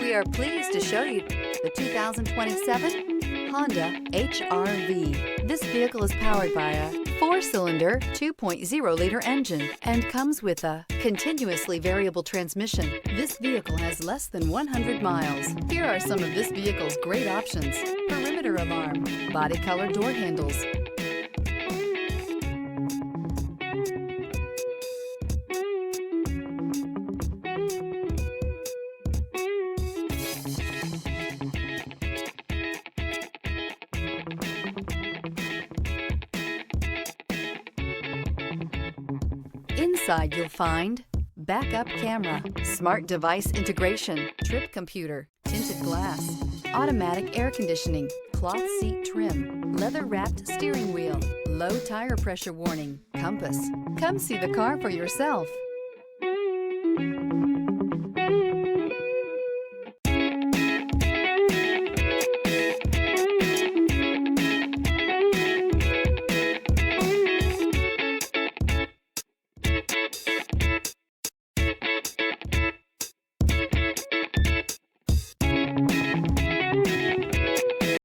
We are pleased to show you the 2027 Honda HR-V. This vehicle is powered by a 4-cylinder, 2.0-liter engine and comes with a continuously variable transmission. This vehicle has less than 100 miles. Here are some of this vehicle's great options: perimeter alarm, body color door handles, Inside you'll find backup camera, smart device integration, trip computer, tinted glass, automatic air conditioning, cloth seat trim, leather-wrapped steering wheel, low tire pressure warning, compass. Come see the car for yourself.